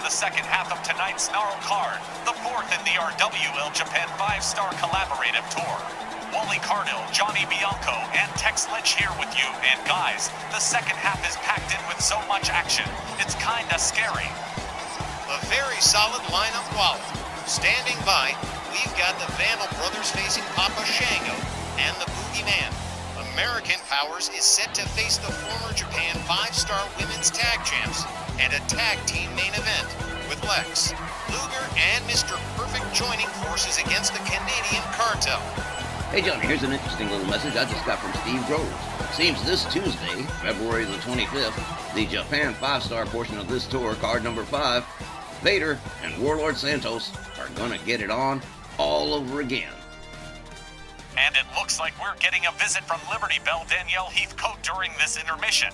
the second half of tonight's Snarl card, the fourth in the RWL Japan 5-star collaborative tour. Wally Cardell, Johnny Bianco, and Tex Lynch here with you. And guys, the second half is packed in with so much action. It's kinda scary. A very solid lineup quality. Standing by, we've got the Vandal brothers facing Papa Shango and the Boogeyman. American Powers is set to face the former Japan 5-star women's tag champs and a tag team main event with Lex, Luger, and Mr. Perfect joining forces against the Canadian Cartel. Hey Johnny, here's an interesting little message I just got from Steve Groves. Seems this Tuesday, February the 25th, the Japan 5-star portion of this tour, card number 5, Vader and Warlord Santos are gonna get it on all over again. And it looks like we're getting a visit from Liberty Bell Danielle Heathcote during this intermission.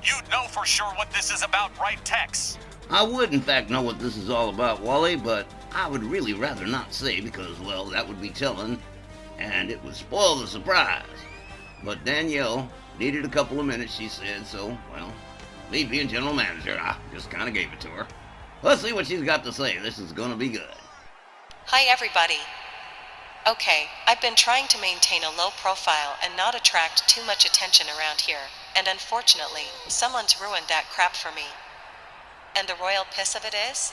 You'd know for sure what this is about, right, Tex? I would in fact know what this is all about, Wally, but I would really rather not say because, well, that would be telling, and it would spoil the surprise. But Danielle needed a couple of minutes, she said, so, well, me being general manager, I just kind of gave it to her. Let's see what she's got to say. This is gonna be good. Hi, everybody. Okay, I've been trying to maintain a low profile and not attract too much attention around here, and unfortunately, someone's ruined that crap for me. And the royal piss of it is?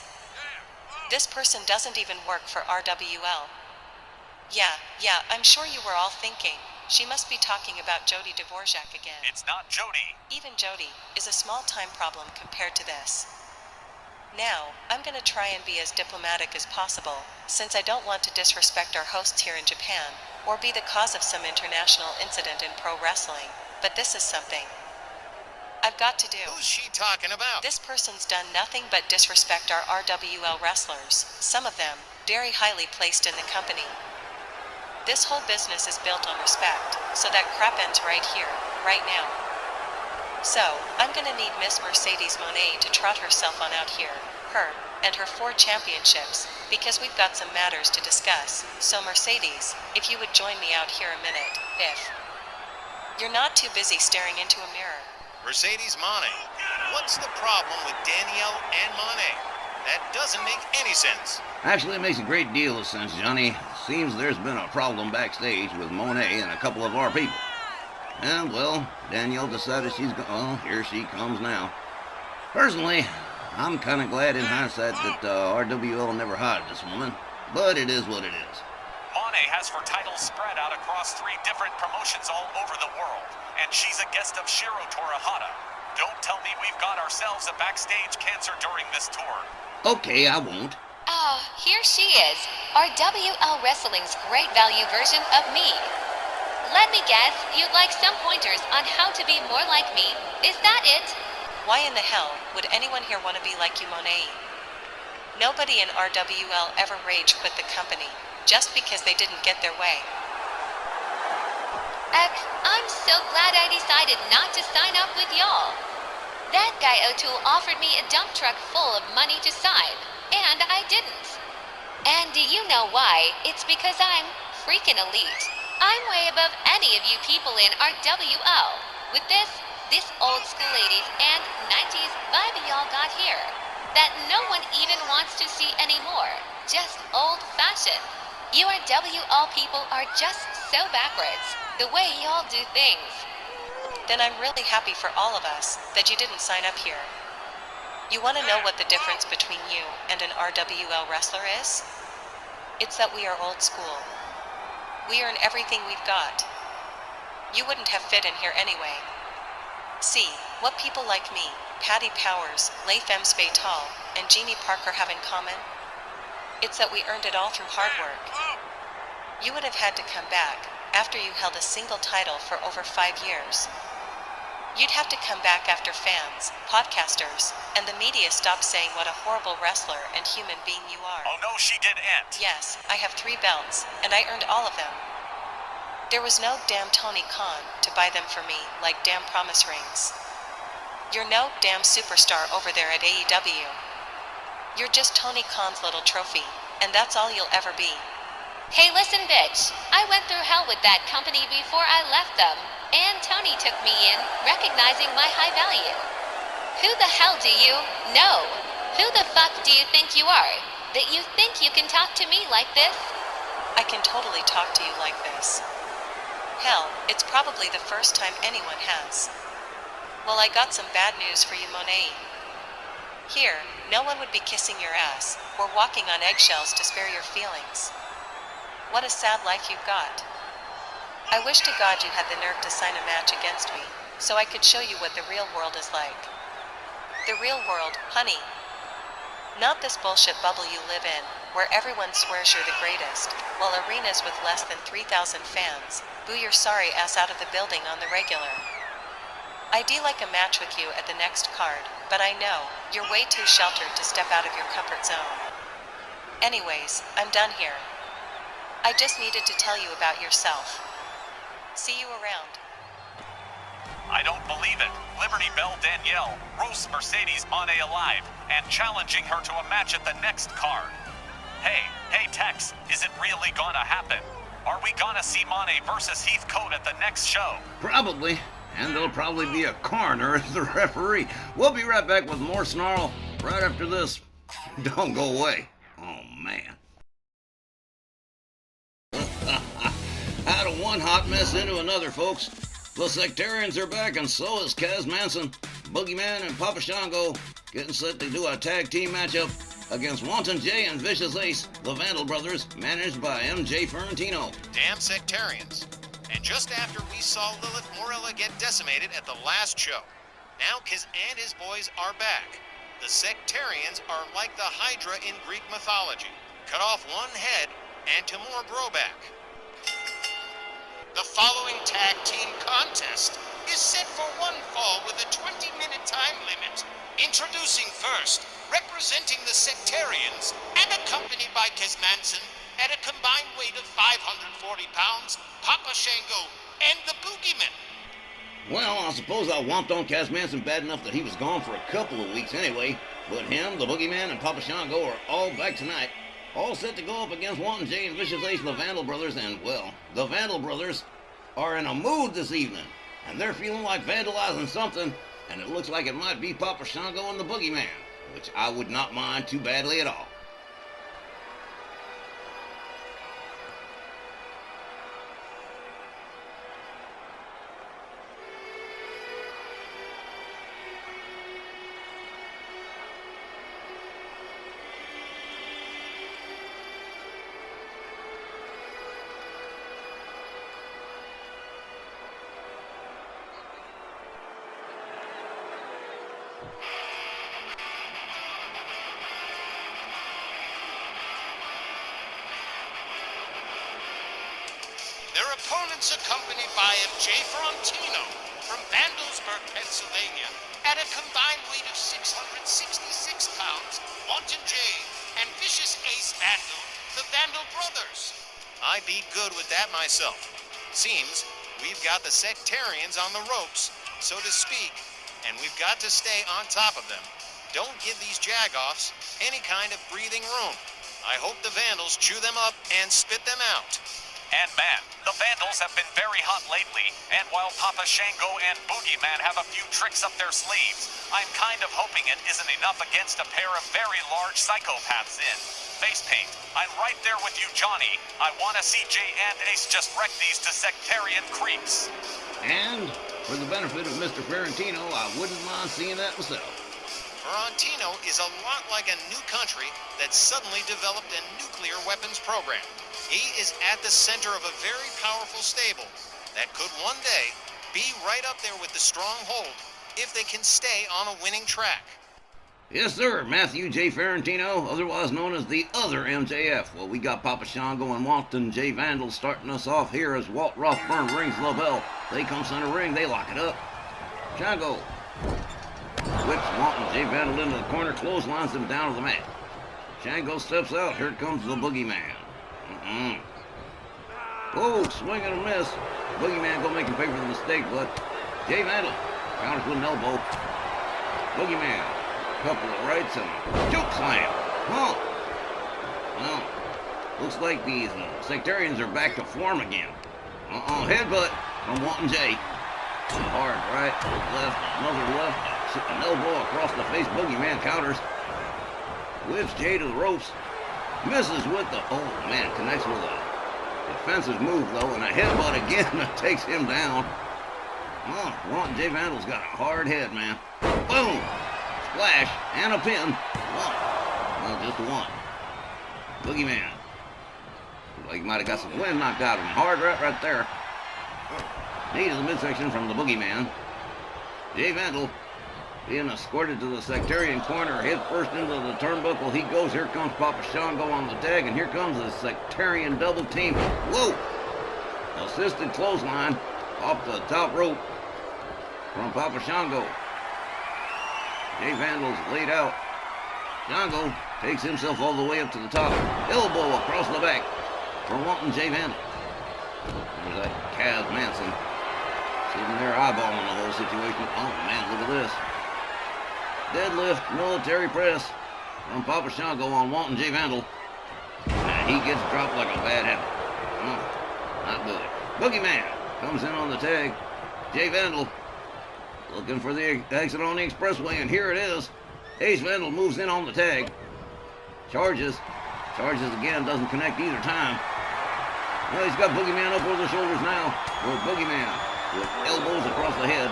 This person doesn't even work for RWL. Yeah, I'm sure you were all thinking, she must be talking about Jody Dvorak again. It's not Jody. Even Jody is a small-time problem compared to this. Now, I'm gonna try and be as diplomatic as possible, since I don't want to disrespect our hosts here in Japan, or be the cause of some international incident in pro wrestling, but this is something I've got to do. Who's she talking about? This person's done nothing but disrespect our RWL wrestlers, some of them very highly placed in the company. This whole business is built on respect, so that crap ends right here, right now. So, I'm gonna need Miss Mercedes Monet to trot herself on out here, her, and her 4 championships, because we've got some matters to discuss. So Mercedes, if you would join me out here a minute, if you're not too busy staring into a mirror. Mercedes Monet. What's the problem with Danielle and Monet? That doesn't make any sense. Actually, it makes a great deal of sense, Johnny. Seems there's been a problem backstage with Monet and a couple of our people. And, well, Danielle decided here she comes now. Personally, I'm kind of glad in hindsight that RWL never hired this woman, but it is what it is. Monet has her titles spread out across 3 different promotions all over the world, and she's a guest of Shiro Torihata. Don't tell me we've got ourselves a backstage cancer during this tour. Okay, I won't. Ah, here she is, RWL Wrestling's great value version of me. Let me guess, you'd like some pointers on how to be more like me. Is that it? Why in the hell would anyone here want to be like you, Monet? Nobody in RWL ever rage quit the company, just because they didn't get their way. I'm so glad I decided not to sign up with y'all. That guy O'Toole offered me a dump truck full of money to sign, and I didn't. And do you know why? It's because I'm freaking elite. I'm way above any of you people in RWL. With this old school 80s and 90s vibe y'all got here, that no one even wants to see anymore. Just old-fashioned. You RWL people are just so backwards, the way y'all do things. Then I'm really happy for all of us that you didn't sign up here. You want to know what the difference between you and an RWL wrestler is? It's that we are old school. We earn everything we've got. You wouldn't have fit in here anyway. See, what people like me, Patty Powers, Leigh Femme Fatal, and Jeannie Parker have in common? It's that we earned it all through hard work. You would have had to come back after you held a single title for over 5 years. You'd have to come back after fans, podcasters, and the media stopped saying what a horrible wrestler and human being you are. Oh no, she didn't. Yes, I have 3 belts, and I earned all of them. There was no damn Tony Khan to buy them for me like damn promise rings. You're no damn superstar over there at AEW. You're just Tony Khan's little trophy, and that's all you'll ever be. Hey, listen, bitch. I went through hell with that company before I left them, and Tony took me in, recognizing my high value. Who the hell do you know? Who the fuck do you think you are? That you think you can talk to me like this? I can totally talk to you like this. Hell, it's probably the first time anyone has. Well, I got some bad news for you, Monet. Here, no one would be kissing your ass, or walking on eggshells to spare your feelings. What a sad life you've got. I wish to God you had the nerve to sign a match against me, so I could show you what the real world is like. The real world, honey. Not this bullshit bubble you live in, where everyone swears you're the greatest, while arenas with less than 3,000 fans boo your sorry ass out of the building on the regular. I'd like a match with you at the next card, but I know you're way too sheltered to step out of your comfort zone. Anyways, I'm done here. I just needed to tell you about yourself. See you around. I don't believe it. Liberty Belle Danielle roasts Mercedes Monet alive and challenging her to a match at the next card. Hey, Tex, is it really gonna happen? Are we gonna see Monet versus Heath Code at the next show? Probably. And there'll probably be a coroner as the referee. We'll be right back with more Snarl right after this. Don't go away. Oh, man. Out of one hot mess into another, folks. The Sectarians are back, and so is Kaz Manson, Boogeyman, and Papa Shango getting set to do a tag team matchup against Wanton J and Vicious Ace, the Vandal Brothers, managed by MJ Ferrantino. Damn sectarians. And just after we saw Lilith Morella get decimated at the last show, now Kaz and his boys are back. The sectarians are like the Hydra in Greek mythology. Cut off one head and to more grow back. The following tag team contest is set for one fall with a 20-minute time limit. Introducing first, representing the sectarians and accompanied by Kaz Manson at a combined weight of 540 pounds, Papa Shango and the Boogeyman. Well, I suppose I whomped on Kaz Manson bad enough that he was gone for a couple of weeks anyway. But him, the Boogeyman, and Papa Shango are all back tonight. All set to go up against Wanton J and Vicious Ace, the Vandal Brothers, and, well, the Vandal Brothers are in a mood this evening. And they're feeling like vandalizing something, and it looks like it might be Papa Shango and the Boogeyman, which I would not mind too badly at all. Their opponents accompanied by MJ Ferrantino from Vandalsburg, Pennsylvania, at a combined weight of 666 pounds, Wanton J and Vicious Ace Vandal, the Vandal Brothers. I'd be good with that myself. Seems we've got the sectarians on the ropes, so to speak, and we've got to stay on top of them. Don't give these jagoffs any kind of breathing room. I hope the Vandals chew them up and spit them out. And man, the Vandals have been very hot lately, and while Papa Shango and Boogeyman have a few tricks up their sleeves, I'm kind of hoping it isn't enough against a pair of very large psychopaths in face paint. I'm right there with you, Johnny. I want to see Jay and Ace just wreck these to sectarian creeps. And, for the benefit of Mr. Ferrantino, I wouldn't mind seeing that myself. Ferrantino is a lot like a new country that suddenly developed a nuclear weapons program. He is at the center of a very powerful stable that could one day be right up there with the Stronghold if they can stay on a winning track. Yes, sir, Matthew J. Ferrantino, otherwise known as the other MJF. Well, we got Papa Shango and Wanton J. Vandal starting us off here as Walt Rothburn rings the bell. They come center ring, they lock it up. Shango whips Wanton J. Vandal into the corner, clotheslines him down to the mat. Shango steps out, here comes the Boogeyman. Whoa, swing and a miss. Boogeyman gonna make him pay for the mistake, but J. Vandal counters with an elbow. Boogeyman, couple of rights and a choke slam. Huh. Well, looks like these sectarians are back to form again. Headbutt from Wanton J. Hard right, left, another left, an elbow across the face. Boogeyman counters. Whips Jay to the ropes. Misses with the, oh man, connects with a defensive move though, and a headbutt again that takes him down. Oh, Jay Vandal's got a hard head, man. Boom! Splash and a pin. One. Well, just one. Boogeyman. Like he might have got some wind knocked out of him. Hard right there. Knee to the midsection from the Boogeyman. Jay Vandal being escorted to the sectarian corner, head first into the turnbuckle. He goes. Here comes Papa Shango on the tag, and here comes the sectarian double team. Whoa! Assisted clothesline off the top rope from Papa Shango. Jay Vandal's laid out. Shango takes himself all the way up to the top. Elbow across the back for wanting Jay Vandal. There's that Kaz Manson sitting there eyeballing the whole situation. Oh man, look at this. Deadlift military press from Papa Shango on wanting Jay Vandal. And he gets dropped like a bad habit. Not good. Boogeyman comes in on the tag. Jay Vandal looking for the exit on the expressway, and here it is. Ace Vandal moves in on the tag. Charges again, doesn't connect either time. Well, he's got Boogeyman up over the shoulders now. With Boogeyman with elbows across the head.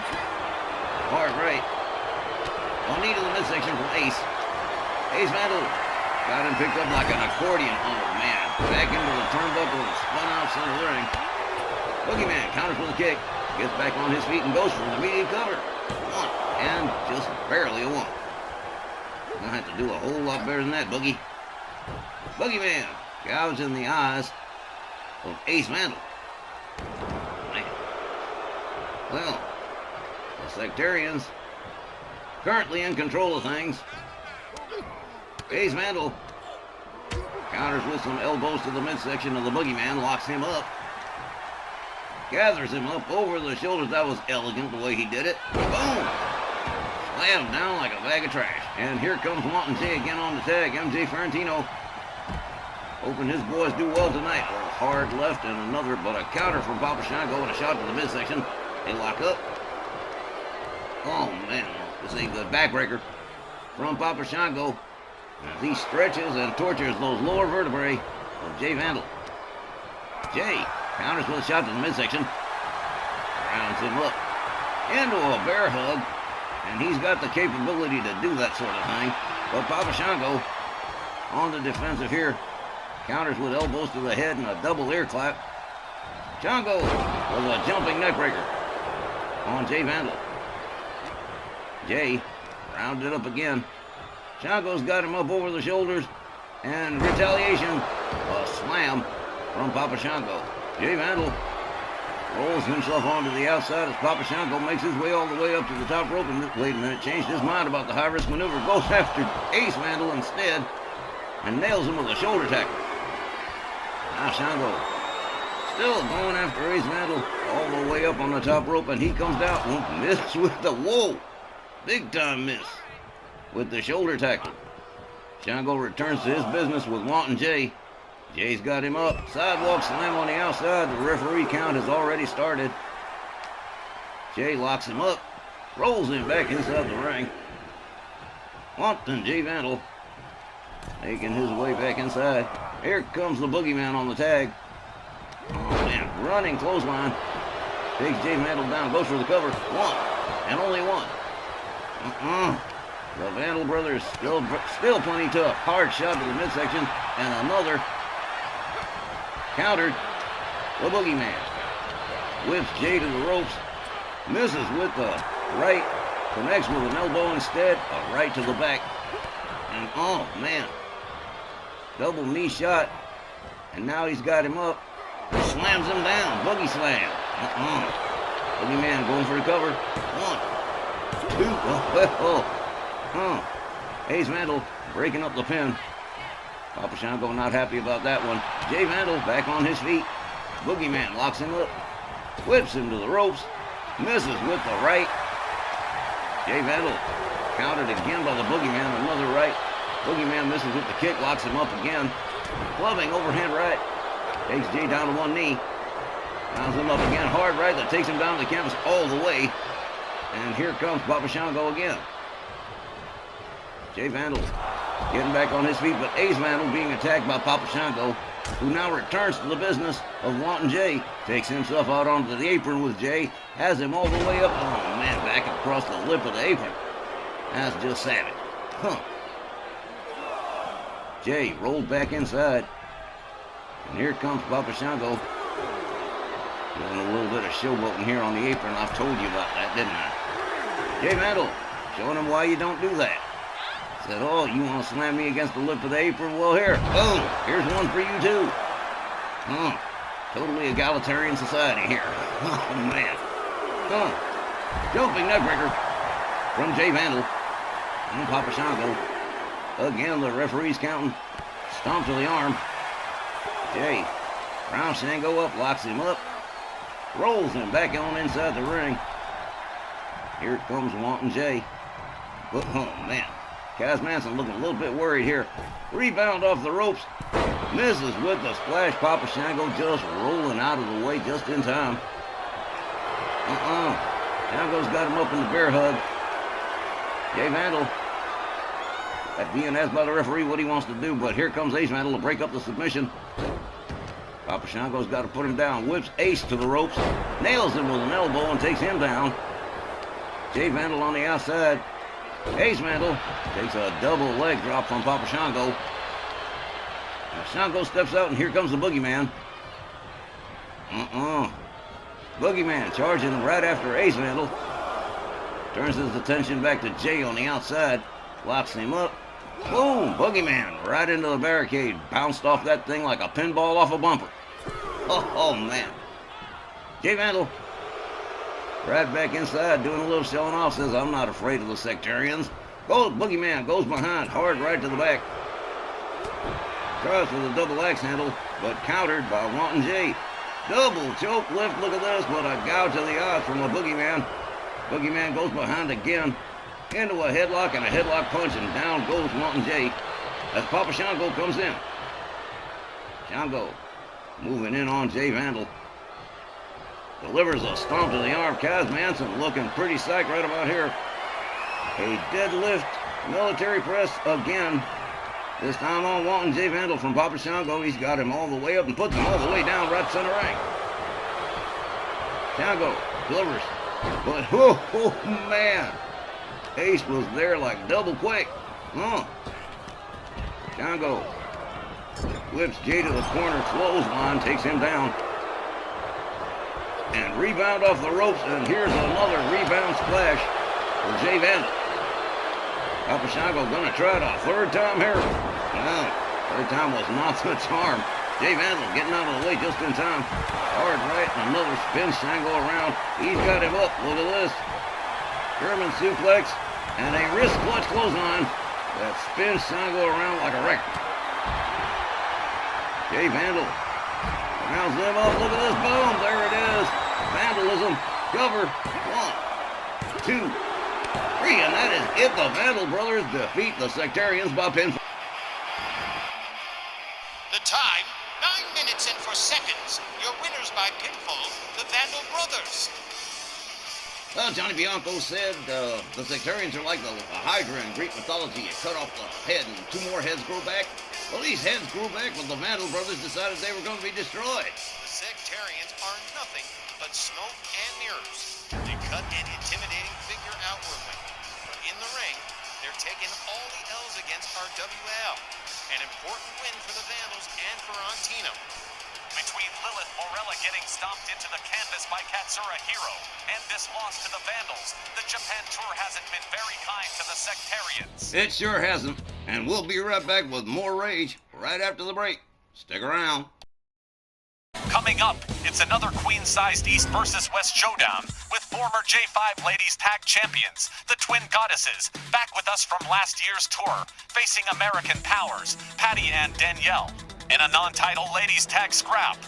Hard right. On knee to the midsection from Ace. Ace Vandal got him picked up like an accordion. Oh man. Back into the turnbuckle and spun out center of the ring. Boogeyman counters with a kick. Gets back on his feet and goes for the immediate cover. One. And just barely a one. Gonna have to do a whole lot better than that, Boogie. Boogeyman gouged in the eyes of Ace Vandal. Man. Well, the Sectarians currently in control of things. Ace Vandal counters with some elbows to the midsection of the Boogeyman, locks him up. Gathers him up over the shoulders. That was elegant the way he did it. Boom! Slammed down like a bag of trash. And here comes Wanton Jay again on the tag. MJ Ferrantino hoping his boys do well tonight. A hard left and another, but a counter from Papa Shango and a shot to the midsection. They lock up. Oh man, this ain't good. Backbreaker from Papa Shango as he stretches and tortures those lower vertebrae of Jay Vandal. Jay counters with a shot to the midsection. Rounds him up into a bear hug. And he's got the capability to do that sort of thing. But Papa Shango on the defensive here. Counters with elbows to the head and a double ear clap. Shango with a jumping neckbreaker on Jay Vandal. Jay rounded up again. Shango's got him up over the shoulders. And retaliation, a slam from Papa Shango. Jay Vandal rolls himself onto the outside as Papa Shango makes his way all the way up to the top rope. And wait a minute, changed his mind about the high-risk maneuver. Goes after Ace Vandal instead and nails him with a shoulder tackle. Now Shango still going after Ace Vandal all the way up on the top rope, and he comes down. Miss with the, whoa, big time miss with the shoulder tackle. Shango returns to his business with Wanton Jay. Jay's got him up. Sidewalk slam on the outside. The referee count has already started. Jay locks him up. Rolls him back inside the ring. Wanton Jay Vandal making his way back inside. Here comes the Boogeyman on the tag. Oh man, running clothesline. Takes Jay Vandal down. Goes for the cover. One. And only one. The Vandal brothers still plenty tough. Hard shot to the midsection. And another. Countered. The Boogeyman whips Jay to the ropes. Misses with the right. Connects with an elbow instead. A right to the back. And oh man. Double knee shot. And now he's got him up. Slams him down. Boogie slam. Boogeyman going for the cover. 1, 2. Ace Vandal breaking up the pin. Papa Shango not happy about that one. Jay Vandal back on his feet. Boogeyman locks him up. Whips him to the ropes. Misses with the right. Jay Vandal countered again by the Boogeyman. Another right. Boogeyman misses with the kick. Locks him up again. Clubbing overhand right. Takes Jay down to one knee. Rounds him up again. Hard right that takes him down to the canvas all the way. And here comes Papa Shango again. Jay Vandal getting back on his feet, but Ace Vandal being attacked by Papa Shango, who now returns to the business of wanting Jay, takes himself out onto the apron with Jay, has him all the way up, oh man, back across the lip of the apron. That's just savage. Huh. Jay rolled back inside, and here comes Papa Shango, doing a little bit of showboating here on the apron. I've told you about that, didn't I? Jay Vandal, showing him why you don't do that. Said, oh, you want to slam me against the lip of the apron? Well, here, boom, here's one for you too. Huh, totally egalitarian society here. Oh, man. Huh, jumping neckbreaker from Jay Vandal and Papa Shango. Again, the referee's counting. Stomp to the arm. Jay rounds Shango up, locks him up, rolls him back on inside the ring. Here comes wanting Jay. But, oh, man. Kaz Manson looking a little bit worried here. Rebound off the ropes. Misses with the splash. Papa Shango just rolling out of the way just in time. Shango's got him up in the bear hug. Jay Vandal being asked by the referee what he wants to do, but here comes Ace Vandal to break up the submission. Papa Shango's got to put him down. Whips Ace to the ropes. Nails him with an elbow and takes him down. Jay Vandal on the outside. Ace Vandal takes a double leg drop from Papa Shango. Now Shango steps out, and here comes the Boogeyman. Boogeyman charging right after Ace Vandal. Turns his attention back to Jay on the outside. Locks him up. Boom! Boogeyman right into the barricade. Bounced off that thing like a pinball off a bumper. Oh man. Jay Vandal right back inside, doing a little showing off, says, I'm not afraid of the sectarians. Boogeyman goes behind, hard right to the back. Tries for the double axe handle, but countered by wanting Jay. Double choke lift, look at this, but a gouge to the eyes from a Boogeyman. Boogeyman goes behind again, into a headlock and a headlock punch, and down goes wanting Jay as Papa Shango comes in. Shango moving in on Jay Vandal. Delivers a stomp to the arm. Kaz Manson looking pretty psyched right about here. A deadlift military press again. This time on wanting Jay Vandal from Papa Shango. He's got him all the way up and puts him all the way down right center ring. Shango delivers. But, oh man. Ace was there like double quick. Shango whips Jay to the corner, clothesline, takes him down. And rebound off the ropes, and here's another rebound splash for Jay Vandal. Papa Shango gonna try it a third time here. Well, third time was not the charm. Jay Vandal getting out of the way just in time. Hard right, and another spin Shango around. He's got him up, look at this. German suplex, and a wrist clutch clothesline that spins Shango around like a record. Jay Vandal rounds them up, look at this, boom, there it is. Vandalism, cover, 1, 2, 3, and that is it. The Vandal brothers defeat the sectarians by pinfall. The time, 9 minutes and 4 seconds. Your winners by pinfall, the Vandal brothers. Well, Johnny Bianco said the sectarians are like a hydra in Greek mythology. You cut off the head and 2 more heads grow back. Well, these heads grew back when the Vandal brothers decided they were going to be destroyed. The sectarians are nothing but smoke and mirrors. They cut an intimidating figure outwardly. But in the ring, they're taking all the L's against RWL. An important win for the Vandals and for Antino. Between Lilith Morella getting stomped into the canvas by Katsura Hero and this loss to the Vandals, the Japan Tour hasn't been very kind to the sectarians. It sure hasn't. And we'll be right back with more Rage right after the break. Stick around. Coming up, it's another queen-sized East versus West showdown with former J5 Ladies Tag Champions, the Twin Goddesses, back with us from last year's tour, facing American Powers, Patty and Danielle, in a non-title Ladies Tag scrap.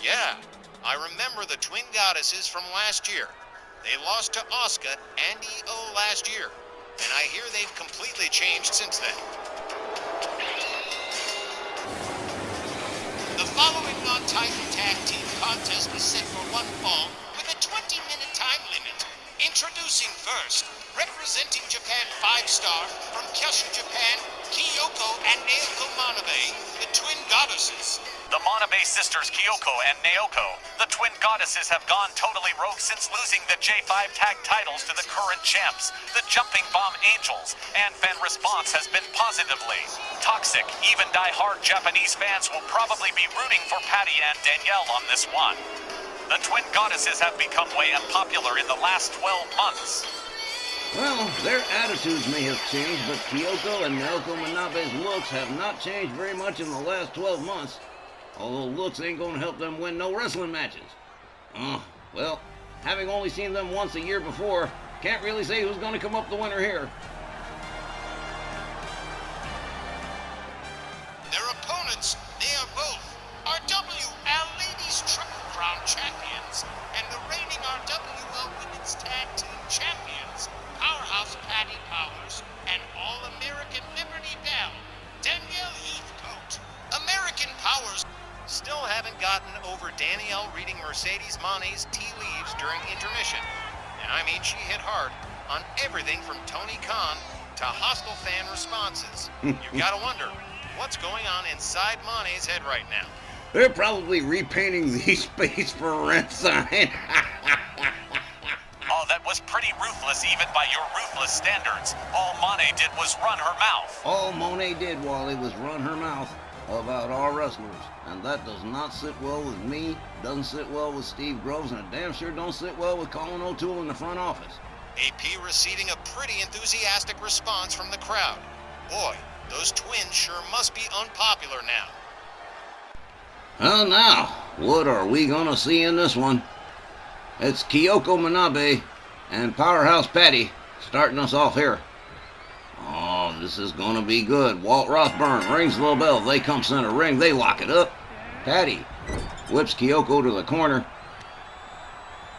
Yeah, I remember the Twin Goddesses from last year. They lost to Asuka and EO last year, and I hear they've completely changed since then. The following non-title tag team contest is set for one fall with a 20-minute time limit. Introducing first, representing Japan 5-star from Kyushu, Japan, Kyoko and Naoko Manabe, the twin goddesses. The Monabe sisters Kyoko and Naoko, the twin goddesses, have gone totally rogue since losing the J5 tag titles to the current champs, the Jumping Bomb Angels, and fan response has been positively toxic. Even die-hard Japanese fans will probably be rooting for Patty and Danielle on this one. The twin goddesses have become way unpopular in the last 12 months. Well, their attitudes may have changed, but Kyoko and Naoko Manabe's looks have not changed very much in the last 12 months. Although looks ain't gonna help them win no wrestling matches. Well, having only seen them once a year before, can't really say who's gonna come up the winner here. Their opponents, they are both RWL Ladies Triple Crown Champions and the reigning RWL Women's Tag Team Champions, Powerhouse Patty Powers and All-American Liberty Bell, Danielle Heathcote. American Powers still haven't gotten over Danielle reading Mercedes Moné's tea leaves during intermission. And I mean, she hit hard on everything from Tony Khan to hostile fan responses. You gotta wonder, what's going on inside Moné's head right now? They're probably repainting the space for rent sign. Oh, that was pretty ruthless even by your ruthless standards. All Moné did was run her mouth. All Monet did, Wally, was run her mouth about our wrestlers. And that does not sit well with me, doesn't sit well with Steve Groves, and it damn sure don't sit well with Colin O'Toole in the front office. AP receiving a pretty enthusiastic response from the crowd. Boy, those twins sure must be unpopular now. Well, now, what are we gonna see in this one? It's Kyoko Manabe and Powerhouse Patty starting us off here. Oh, this is gonna be good. Walt Rothburn rings the bell. They come center ring. They lock it up. Patty whips Kyoko to the corner.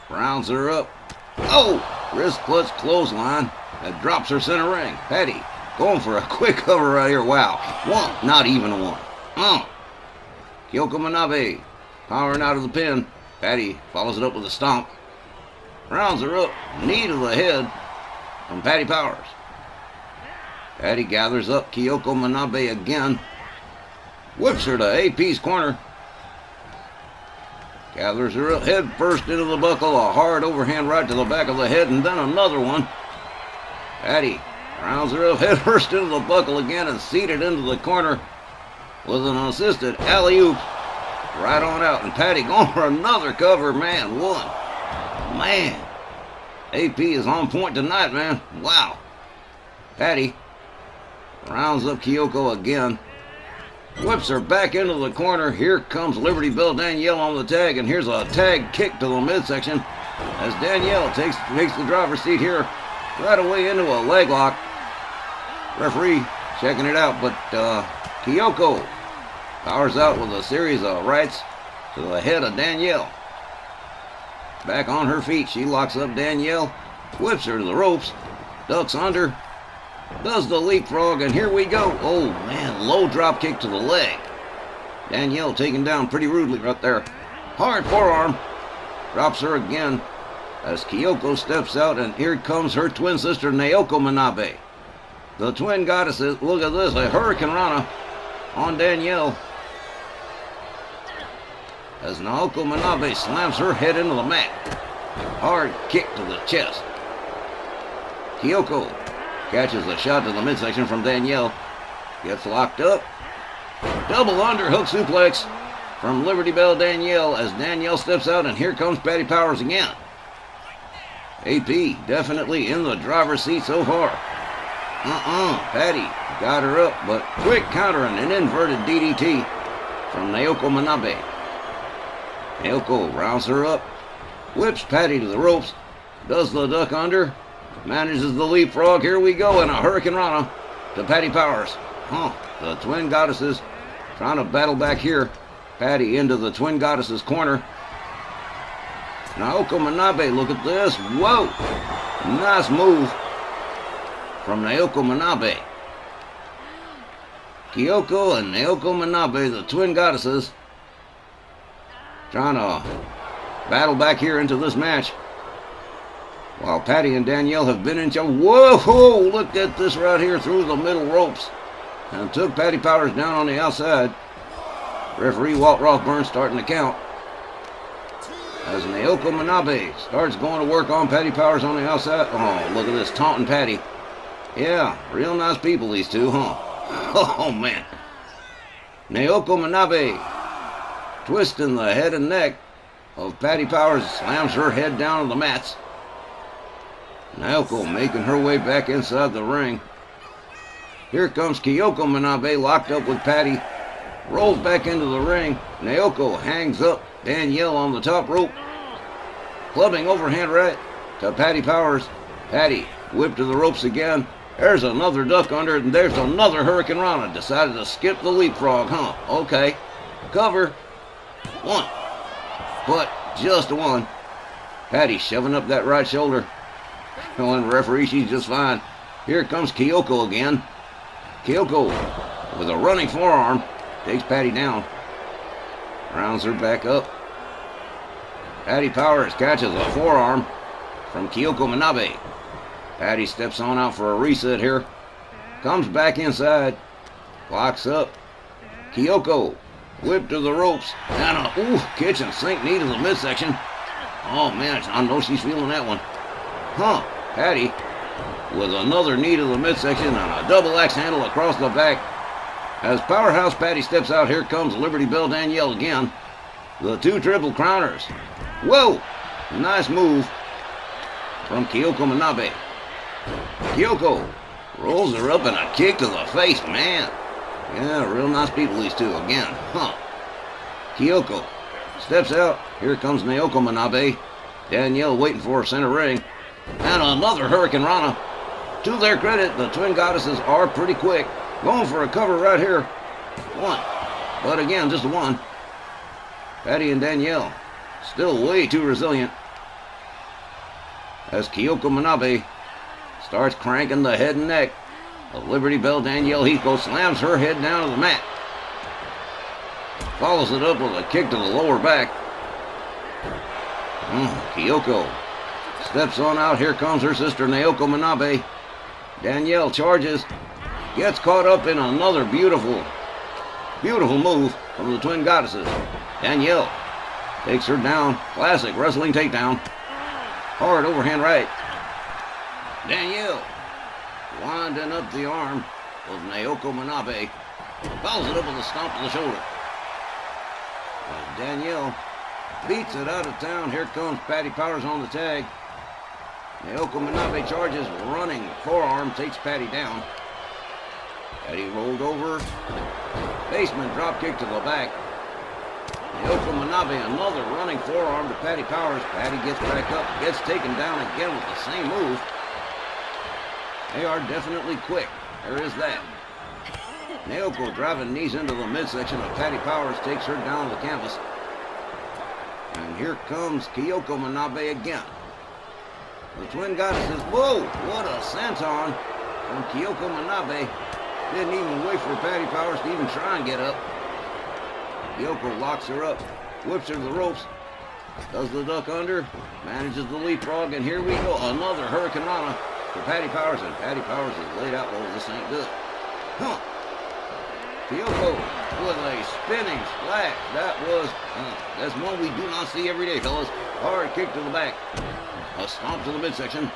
Rounds her up. Oh! Wrist clutch clothesline. That drops her center ring. Patty going for a quick cover right here. Wow. One. Not even a one. Kyoko Manabe powering out of the pin. Patty follows it up with a stomp. Rounds her up. Knee to the head from Patty Powers. Patty gathers up Kyoko Manabe again. Whips her to AP's corner. Gathers her up head first into the buckle. A hard overhand right to the back of the head and then another one. Patty rounds her up head first into the buckle again and seated into the corner with an assisted alley-oop right on out. And Patty going for another cover. Man, one. Man. AP is on point tonight, man. Wow. Patty rounds up Kyoko again. Whips her back into the corner. Here comes Liberty Bell Danielle on the tag, and here's a tag kick to the midsection as Danielle takes the driver's seat here right away into a leg lock. Referee checking it out, but Kyoko powers out with a series of rights to the head of Danielle. Back on her feet, she locks up Danielle, whips her to the ropes, ducks under, does the leapfrog, and here we go. Oh man, low drop kick to the leg. Danielle taken down pretty rudely right there. Hard forearm. Drops her again as Kyoko steps out, and here comes her twin sister Naoko Manabe. The twin goddesses, look at this, a Hurricane Rana on Danielle as Naoko Manabe slams her head into the mat. Hard kick to the chest. Kyoko catches a shot to the midsection from Danielle. Gets locked up. Double underhook suplex from Liberty Bell Danielle as Danielle steps out, and here comes Patty Powers again. AP definitely in the driver's seat so far. Patty got her up, but quick counter and an inverted DDT from Naoko Manabe. Naoko rounds her up, whips Patty to the ropes, does the duck under, manages the leapfrog. Here we go, and a Hurricane Rana to Patty Powers. The twin goddesses trying to battle back here. Patty into the twin goddesses corner. Naoko Manabe, look at this. Whoa! Nice move from Naoko Manabe. Kyoko and Naoko Manabe, the twin goddesses, trying to battle back here into this match. While Patty and Danielle have been in charge. Whoa! Look at this right here through the middle ropes. and took Patty Powers down on the outside. Referee Walt Rothburn starting to count. As Naoko Manabe starts going to work on Patty Powers on the outside. Oh, look at this, taunting Patty. Yeah, real nice people, these two, huh? Oh, man. Naoko Manabe twisting the head and neck of Patty Powers, slams her head down on the mats. Naoko making her way back inside the ring. Here comes Kyoko Manabe locked up with Patty. Rolls back into the ring. Naoko hangs up Danielle on the top rope. Clubbing overhand right to Patty Powers. Patty whipped to the ropes again. There's another duck under it, and there's another Hurricane Rana. Decided to skip the leapfrog, huh? Okay. Cover. One. But just one. Patty shoving up that right shoulder. Telling the referee she's just fine. Here comes Kyoko again. Kyoko with a running forearm. Takes Patty down. Rounds her back up. Patty Powers catches a forearm from Kyoko Manabe. Patty steps on out for a reset here. Comes back inside. Locks up. Kyoko whipped to the ropes. And a kitchen sink knee to the midsection. Oh man, I know she's feeling that one. Huh. Patty with another knee to the midsection and a double axe handle across the back. As Powerhouse Patty steps out, here comes Liberty Bell Danielle again. The two triple crowners. Whoa! Nice move from Kyoko Manabe. Kyoko rolls her up and a kick to the face, man. Yeah, real nice people these two again. Huh. Kyoko steps out. Here comes Naoko Manabe. Danielle waiting for her center ring. And another Hurricane Rana. To their credit, the Twin Goddesses are pretty quick. Going for a cover right here. One. But again, just one. Patty and Danielle still way too resilient. As Kyoko Manabe starts cranking the head and neck of Liberty Bell Danielle Heathcote, slams her head down to the mat. Follows it up with a kick to the lower back. Kyoko steps on out. Here comes her sister Naoko Manabe. Danielle charges. Gets caught up in another beautiful move from the Twin Goddesses. Danielle takes her down. Classic wrestling takedown. Hard overhand right. Danielle winding up the arm of Naoko Manabe. Follows it up with a stomp to the shoulder. As Danielle beats it out of town. Here comes Patty Powers on the tag. Naoko Manabe charges, running forearm, takes Patty down. Patty rolled over. Basement drop kick to the back. Naoko Manabe, another running forearm to Patty Powers. Patty gets back up, gets taken down again with the same move. They are definitely quick. There is that. Naoko driving knees into the midsection of Patty Powers, takes her down the canvas. And here comes Kyoko Manabe again. The Twin Goddesses, whoa, what a senton from Kyoko Manabe. Didn't even wait for Patty Powers to even try and get up. Kyoko locks her up, whips her to the ropes, does the duck under, manages the leapfrog, and here we go. Another Hurricane Rana for Patty Powers, and Patty Powers is laid out. Oh, this ain't good. Huh. Kyoko with a spinning splash. That's one we do not see every day, fellas. Hard kick to the back. A stomp to the midsection.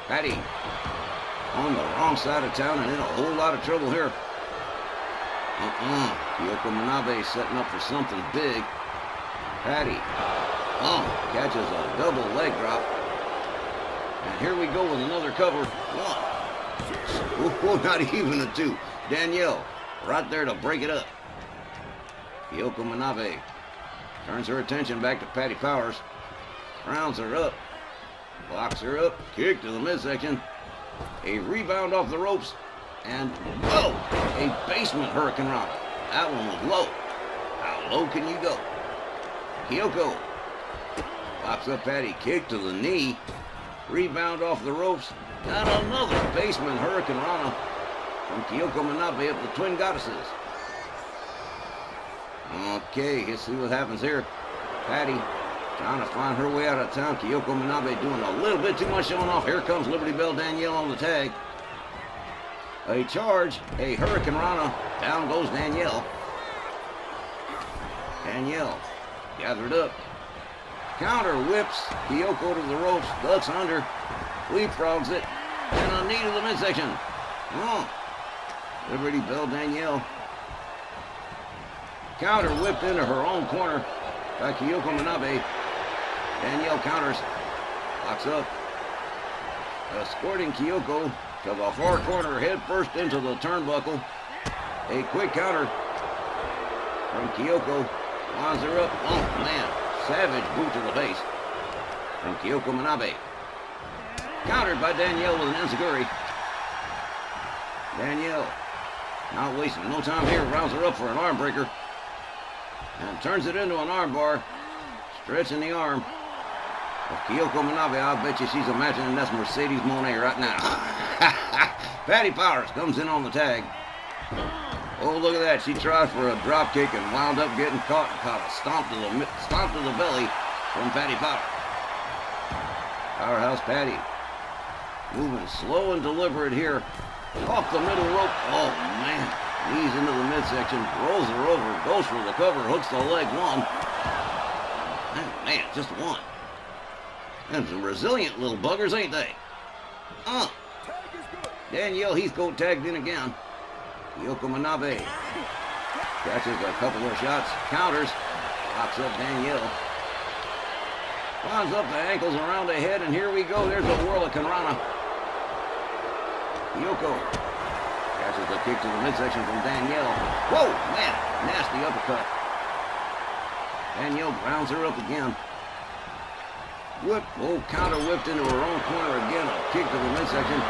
Patty on the wrong side of town and in a whole lot of trouble here. Kyoko Manabe setting up for something big. Patty catches a double leg drop. And here we go with another cover. One. Not even a two. Danielle right there to break it up. Kyoko Manabe turns her attention back to Patty Powers. Rounds her up. Locks her up. Kick to the midsection. A rebound off the ropes. And, a basement Hurricane Rana. That one was low. How low can you go? Kyoko locks up Patty. Kick to the knee. Rebound off the ropes. And another basement Hurricane Rana from Kyoko Manabe up the Twin Goddesses. Okay, let's see what happens here. Patty trying to find her way out of town. Kyoko Manabe doing a little bit too much showing off. Here comes Liberty Bell Danielle on the tag. A charge, a Hurricane Rana. Down goes Danielle. Danielle gathered up. Counter whips Kyoko to the ropes, ducks under, leapfrogs it, and a knee to the midsection. Liberty Bell Danielle. Counter whipped into her own corner by Kyoko Manabe. Danielle counters, locks up. Escorting Kyoko to the far corner, head first into the turnbuckle. A quick counter from Kyoko. Winds her up. Oh, man. Savage boot to the face from Kyoko Manabe. Countered by Danielle with an enziguri. Danielle, not wasting no time here, rounds her up for an arm breaker. And turns it into an arm bar. Stretching the arm of Kyoko Manabe. I bet you she's imagining that's Mercedes Monet right now. Patty Powers comes in on the tag. Oh, look at that. She tried for a drop kick and wound up getting caught and caught a stomp to the belly from Patty Powers. Powerhouse Patty moving slow and deliberate here. Off the middle rope. Oh, man. Knees into the midsection. Rolls her over. Goes for the cover. Hooks the leg one. Oh, man, just one. And some resilient little buggers, ain't they? Danielle Heathcote tagged in again. Kyoko Manabe catches a couple of shots, counters, locks up Danielle. Winds up the ankles around the head, and here we go. There's a Hurricane Rana. Kyoko catches a kick to the midsection from Danielle. Whoa, man, nasty uppercut. Danielle grounds her up again. Whip, counter whipped into her own corner again. A kick to the midsection.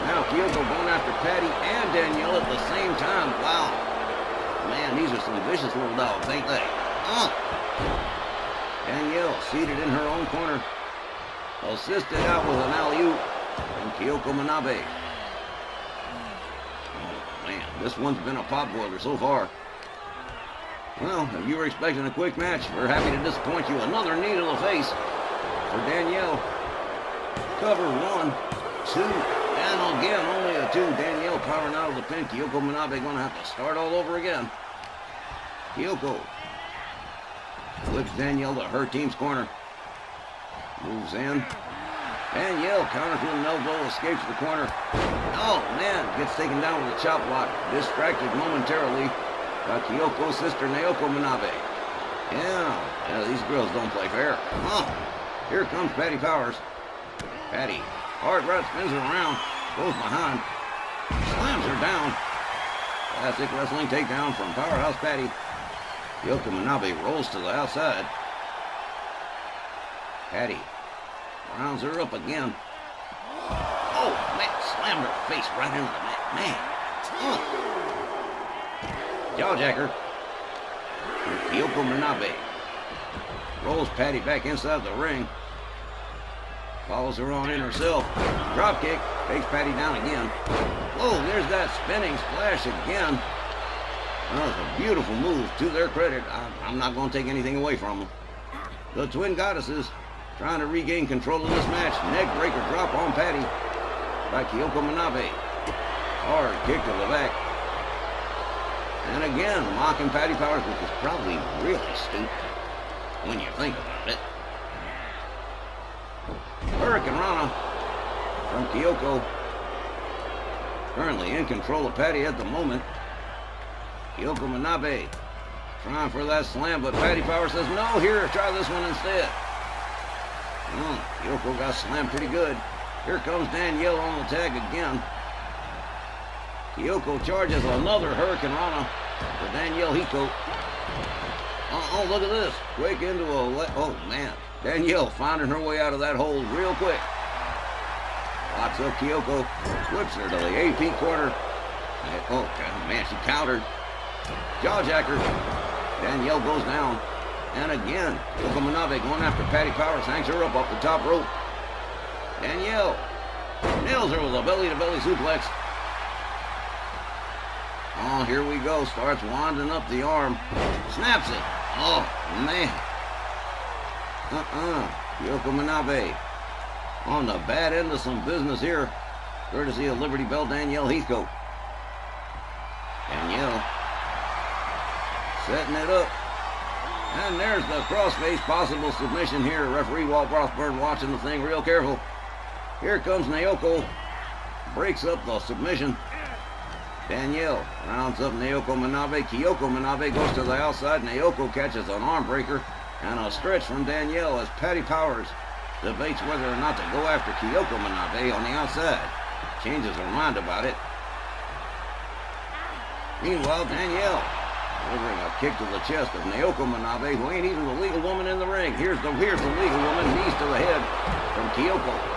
Now Kyoko going after Patty and Danielle at the same time. Wow. Man, these are some vicious little dogs, ain't they? Danielle seated in her own corner. Assisted out with an alley-oop from Kyoko Manabe. Oh, man, this one's been a potboiler so far. Well, if you were expecting a quick match, we're happy to disappoint you. Another knee to the face for Danielle. Cover 1, 2, and again, only a 2. Danielle powering out of the pin. Kyoko Manabe going to have to start all over again. Kyoko flips Danielle to her team's corner. Moves in. Danielle counters with an elbow, escapes the corner. Oh, man, gets taken down with a chop block. Distracted momentarily by Kyoko's sister, Naoko Manabe. Yeah, these girls don't play fair. Here comes Patty Powers. Patty, hard right, spins her around, goes behind, slams her down. Classic wrestling takedown from Powerhouse Patty. Kyoko Manabe rolls to the outside. Patty rounds her up again. Oh, man, slammed her face right into the mat. Man. Jawjacker. Kyoko Manabe rolls Patty back inside the ring. Follows her on in herself. Drop kick. Takes Patty down again. Whoa, there's that spinning splash again. That was a beautiful move. To their credit, I'm not going to take anything away from them. The Twin Goddesses trying to regain control of this match. Neck breaker drop on Patty by Kyoko Manabe. Hard kick to the back. And again, mocking Patty Powers, which is probably really stupid when you think about it. Hurricane Rana from Kyoko. Currently in control of Patty at the moment. Kyoko Manabe trying for that slam, but Patty Powers says, no, here, try this one instead. Kyoko got slammed pretty good. Here comes Danielle on the tag again. Kyoko charges another Hurricane Rana for Danielle Heathcote. Oh, look at this. Quick into oh, man. Danielle finding her way out of that hole real quick. Locks up Kyoko. Whips her to the AP corner. Oh, man, she countered. Jawjacker. Danielle goes down. And again, Kyoko Manabe going after Patty Powers. Hangs her up off the top rope. Danielle nails her with a belly-to-belly suplex. Oh, here we go. Starts winding up the arm. Snaps it. Oh, man. Kyoko Manabe on the bad end of some business here. Courtesy of Liberty Bell Danielle Heathcote. Danielle setting it up. And there's the crossface possible submission here. Referee Walt Rothburn watching the thing real careful. Here comes Naoko. Breaks up the submission. Danielle rounds up Naoko Manabe. Kyoko Manabe goes to the outside. Naoko catches an arm breaker. And a stretch from Danielle as Patty Powers debates whether or not to go after Kyoko Manabe on the outside. Changes her mind about it. Meanwhile, Danielle delivering a kick to the chest of Naoko Manabe, who ain't even the legal woman in the ring. Here's the legal woman, knees to the head from Kyoko.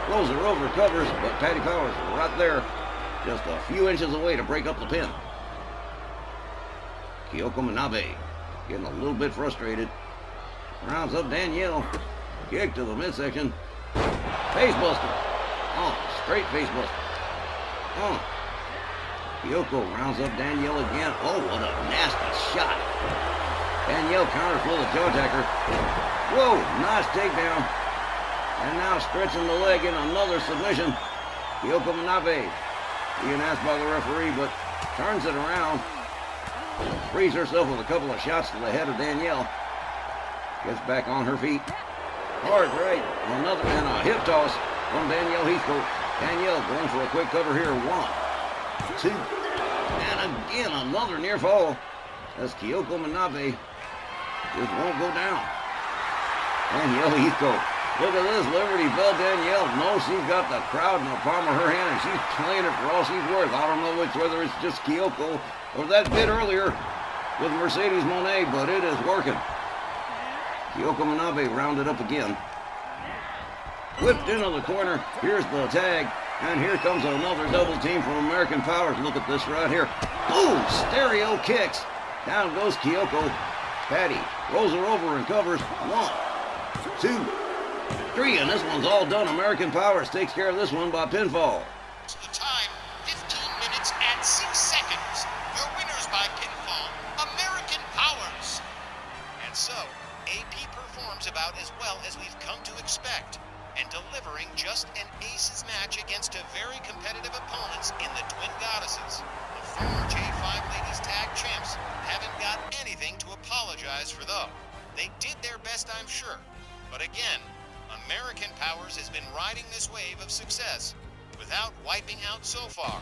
Rolls her over, covers, but Patty Powers right there, just a few inches away to break up the pin. Kyoko Manabe getting a little bit frustrated. Rounds up Danielle. Kick to the midsection. Facebuster. Oh, straight facebuster. Oh. Kyoko rounds up Danielle again. Oh, what a nasty shot. Danielle counters with a jaw tacker. Whoa, nice takedown. And now stretching the leg in another submission. Kyoko Manabe being asked by the referee, but turns it around. Frees herself with a couple of shots to the head of Danielle. Gets back on her feet. Hard right. Another and a hip toss from Danielle Heathcote. Danielle going for a quick cover here. 1, 2, and again another near fall as Kyoko Manabe just won't go down. Danielle Heathcote. Look at this Liberty Bell Danielle. No, she's got the crowd in the palm of her hand and she's playing it for all she's worth. I don't know whether it's just Kyoko or that bit earlier with Mercedes Monet, but it is working. Kyoko Manabe rounded up again. Whipped into the corner. Here's the tag. And here comes another double team from American Powers. Look at this right here. Boom! Stereo kicks. Down goes Kyoko. Patty rolls her over and covers. 1, 2, 3. And this one's all done. American Powers takes care of this one by pinfall. The time, 15 minutes and 6 seconds. Your winners by pinfall, American Powers. And so, AP performs about as well as we've come to expect. And delivering just an aces match against a very competitive opponents in the Twin Goddesses. The former J5 Ladies Tag Champs haven't got anything to apologize for though. They did their best, I'm sure. But again, American Powers has been riding this wave of success without wiping out so far.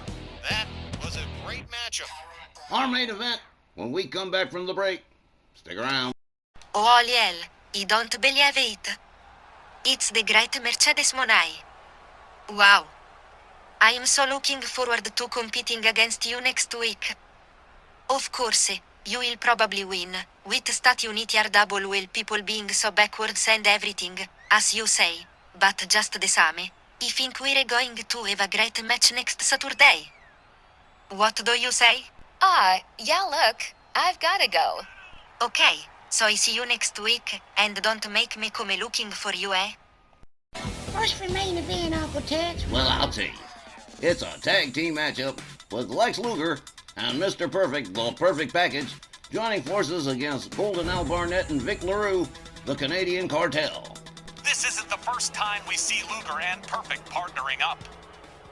That was a great matchup. Our main event when we come back from the break. Stick around. Oh, Liel, I don't believe it. It's the great Mercedes Monet. Wow. I am so looking forward to competing against you next week. Of course, you will probably win, with Stat Unity double will people being so backwards and everything, as you say, but just the same, I think we're going to have a great match next Saturday. What do you say? Yeah, look, I've gotta go. Okay, so I see you next week, and don't make me come looking for you, eh? What's the main event, Uncle Tex? Well, I'll tell you. It's a tag team matchup with Lex Luger and Mr. Perfect, the Perfect Package, joining forces against Golden Al Barnett and Vic LaRue, the Canadian Cartel. This isn't the first time we see Luger and Perfect partnering up.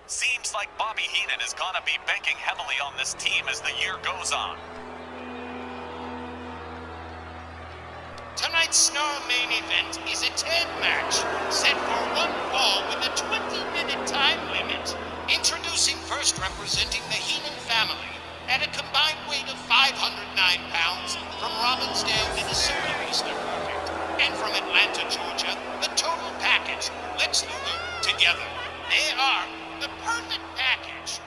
Seems like Bobby Heenan is gonna be banking heavily on this team as the year goes on. Tonight's Snarl main event is a tag match set for one fall with a 20-minute time limit. Introducing first representing the Heenan family at a combined weight of 509 pounds from Robbinsdale, Minnesota, Mr. Perfect. And from Atlanta, Georgia, the total package, Lex Luger, together. They are the Perfect Package.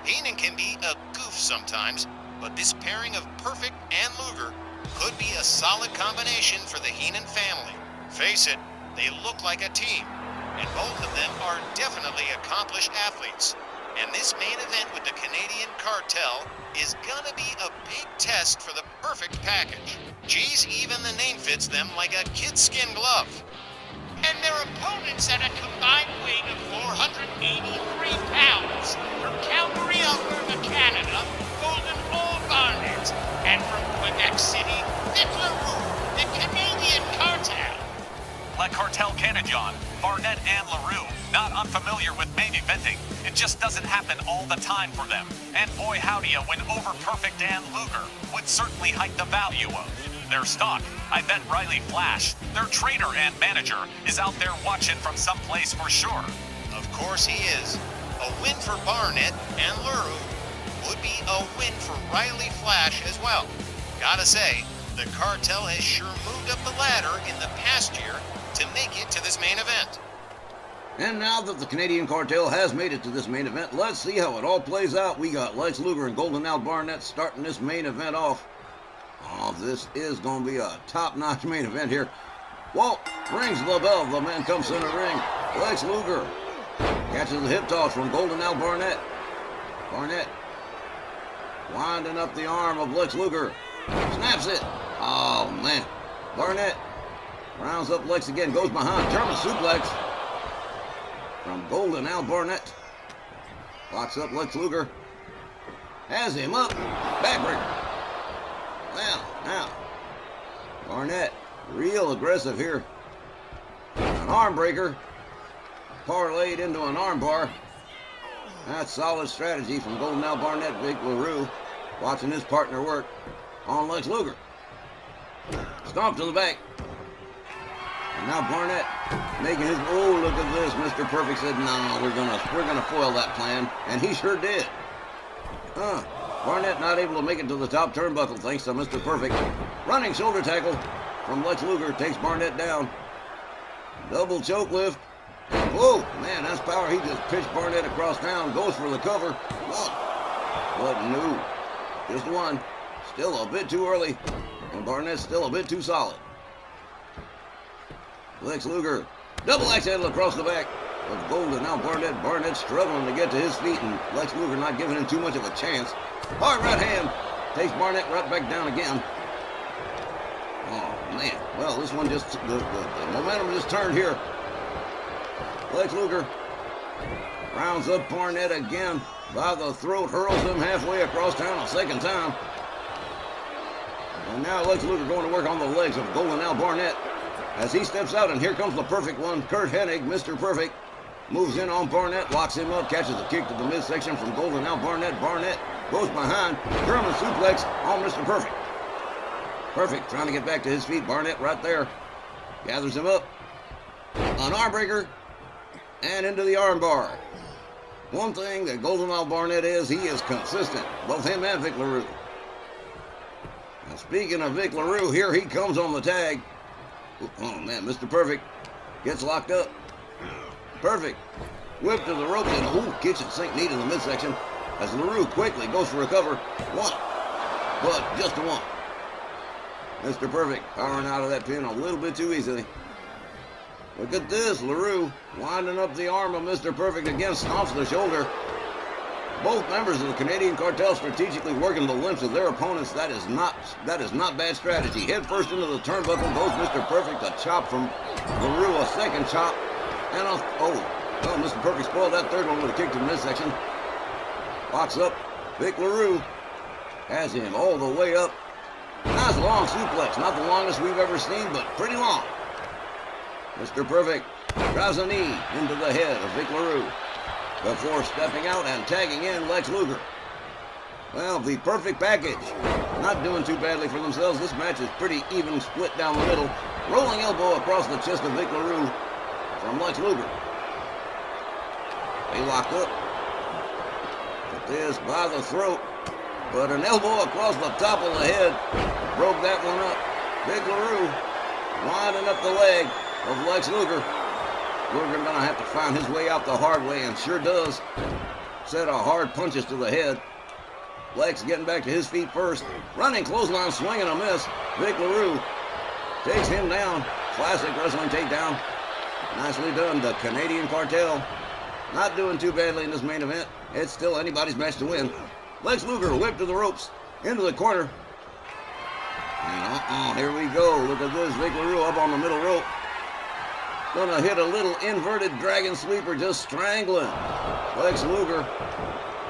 Heenan can be a goof sometimes, but this pairing of Perfect and Luger could be a solid combination for the Heenan family. Face it, they look like a team, and both of them are definitely accomplished athletes. And this main event with the Canadian Cartel is gonna be a big test for the Perfect Package. Geez, even the name fits them like a kid's skin glove. And their opponents at a combined weight of 483 pounds from Calgary, Alberta, Canada, Golden Al Barnett, and from Quebec City, Vic LaRue, the Canadian Cartel. Le Cartel Canadian, Barnett and LaRue not unfamiliar with main eventing. It just doesn't happen all the time for them. And boy howdy, a win over Perfect Dan Luger would certainly hike the value of their stock. I bet Riley Flash, their trainer and manager, is out there watching from someplace for sure. Of course he is. A win for Barnett and Leroux would be a win for Riley Flash as well. Gotta say, the cartel has sure moved up the ladder in the past year to make it to this main event. And now that the Canadian Cartel has made it to this main event, let's see how it all plays out. We got Lex Luger and Golden Al Barnett starting this main event off. Oh, this is going to be a top-notch main event here. Walt rings the bell. The man comes center ring. Lex Luger catches the hip toss from Golden Al Barnett. Barnett winding up the arm of Lex Luger. Snaps it. Oh, man. Barnett rounds up Lex again. Goes behind. German suplex from Golden Al Barnett. Locks up Lex Luger. Has him up. Backbreaker. Well, now, Barnett, real aggressive here. An arm breaker, parlayed into an arm bar. That's solid strategy from Golden Al Barnett. Vic LaRue watching his partner work on Lex Luger. Stomp to the back. And now Barnett making his, oh, look at this. Mr. Perfect said, no, we're gonna foil that plan. And he sure did. Barnett not able to make it to the top turnbuckle thanks to Mr. Perfect. Running shoulder tackle from Lex Luger takes Barnett down. Double choke lift. Whoa, man, that's power. He just pitched Barnett across town. Goes for the cover. One. But no. Just one. Still a bit too early. And Barnett's still a bit too solid. Lex Luger. Double axe handle across the back of Golden Al Barnett. Barnett struggling to get to his feet, and Lex Luger not giving him too much of a chance. Hard right hand takes Barnett right back down again. Oh, man. Well, this one just, the momentum just turned here. Lex Luger rounds up Barnett again by the throat, hurls him halfway across town a second time. And now Lex Luger going to work on the legs of Golden Al Barnett as he steps out, and here comes the perfect one. Kurt Hennig, Mr. Perfect, moves in on Barnett, locks him up, catches a kick to the midsection from Golden Al Barnett. Barnett goes behind, German suplex on Mr. Perfect. Perfect trying to get back to his feet. Barnett right there. Gathers him up. An arm breaker. And into the arm bar. One thing that Golden Al Barnett is, he is consistent. Both him and Vic LaRue. Now speaking of Vic LaRue, here he comes on the tag. Oh man, Mr. Perfect gets locked up. Perfect. Whip to the ropes and kitchen sink knee to the midsection as LaRue quickly goes for a cover. One. But just a one. Mr. Perfect powering out of that pin a little bit too easily. Look at this. LaRue winding up the arm of Mr. Perfect again, stomps the shoulder. Both members of the Canadian Cartel strategically working the limbs of their opponents. That is not bad strategy. Head first into the turnbuckle goes Mr. Perfect. A chop from LaRue, a second chop. And Mr. Perfect spoiled that third one with a kick to the midsection. Locks up. Vic LaRue has him all the way up. Nice long suplex. Not the longest we've ever seen, but pretty long. Mr. Perfect drives a knee into the head of Vic LaRue before stepping out and tagging in Lex Luger. Well, the perfect package. Not doing too badly for themselves. This match is pretty even split down the middle. Rolling elbow across the chest of Vic LaRue from Lex Luger. They locked up. Put this by the throat. But an elbow across the top of the head broke that one up. Vic LaRue winding up the leg of Lex Luger. Luger going to have to find his way out the hard way, and sure does. Set of hard punches to the head. Lex getting back to his feet first. Running clothesline, swinging a miss. Vic LaRue takes him down. Classic wrestling takedown. Nicely done. The Canadian Cartel not doing too badly in this main event. It's still anybody's match to win. Lex Luger whipped to the ropes. Into the corner. And here we go. Look at this. Vic LaRue up on the middle rope. Gonna hit a little inverted dragon sleeper, just strangling Lex Luger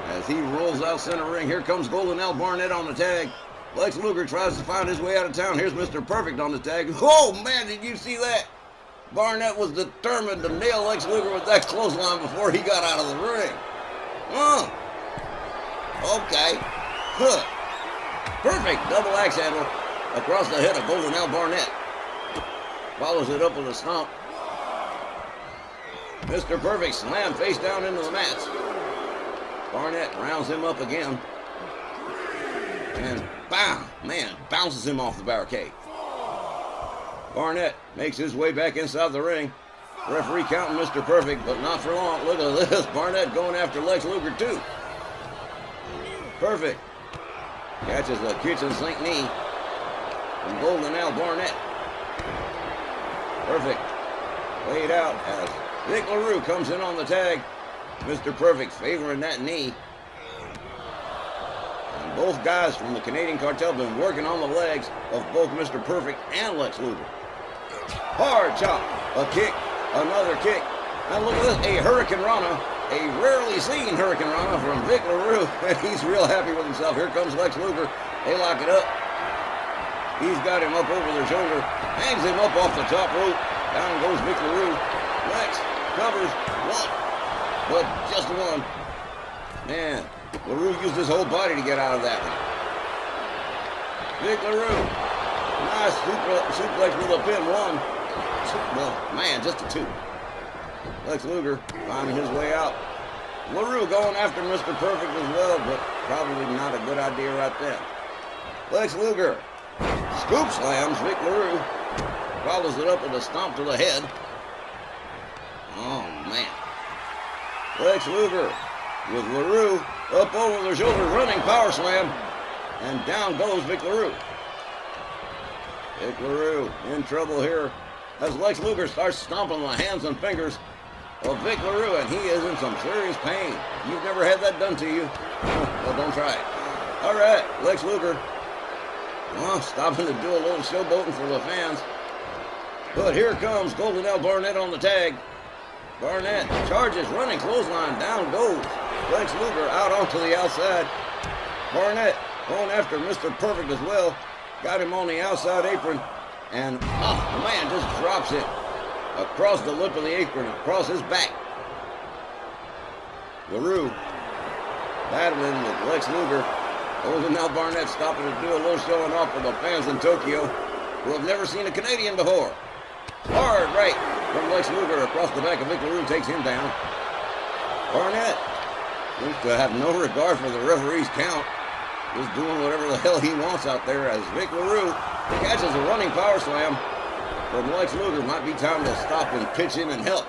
as he rolls out center ring. Here comes Golden Al Barnett on the tag. Lex Luger tries to find his way out of town. Here's Mr. Perfect on the tag. Oh man, did you see that? Barnett was determined to nail Lex Luger with that clothesline before he got out of the ring. Okay. Huh. Perfect double axe handle across the head of Golden Al Barnett. Follows it up with a stomp. Mr. Perfect slam face down into the mats. Barnett rounds him up again. And bam! Man, bounces him off the barricade. Barnett makes his way back inside the ring. Referee counting Mr. Perfect, but not for long. Look at this. Barnett going after Lex Luger, too. Perfect catches a kitchen sink knee from Golden Al Barnett. Perfect laid out as Vic LaRue comes in on the tag. Mr. Perfect favoring that knee. And both guys from the Canadian Cartel have been working on the legs of both Mr. Perfect and Lex Luger. Hard chop, a kick, another kick. And look at this, a Hurricane Rana, a rarely seen Hurricane Rana from Vic LaRue. And he's real happy with himself. Here comes Lex Luger. They lock it up. He's got him up over their shoulder, hangs him up off the top rope. Down goes Vic LaRue. Lex covers one, but just one. Man, LaRue used his whole body to get out of that one. Vic LaRue, nice suplex with a pin, one. Well, man, just a two. Lex Luger finding his way out. LaRue going after Mr. Perfect as well, but probably not a good idea right then. Lex Luger scoop slams Vic LaRue. Follows it up with a stomp to the head. Oh, man. Lex Luger with LaRue up over their shoulder, running power slam. And down goes Vic LaRue. Vic LaRue in trouble here as Lex Luger starts stomping the hands and fingers of Vic LaRue, and he is in some serious pain. You've never had that done to you? Well, don't try it. All right, Lex Luger. Well, stopping to do a little showboating for the fans. But here comes Golden Al Barnett on the tag. Barnett charges, running clothesline, down goes Lex Luger out onto the outside. Barnett going after Mr. Perfect as well. Got him on the outside apron. And, oh man, just drops it across the lip of the apron, across his back. LaRue battling with Lex Luger. Golden Al Barnett stopping to do a little showing off for the fans in Tokyo who have never seen a Canadian before. Hard right from Lex Luger across the back of Vic LaRue, takes him down. Barnett seems to have no regard for the referee's count. Just doing whatever the hell he wants out there as Vic LaRue catches a running power slam from Lex Luger. Might be time to stop and pitch in and help.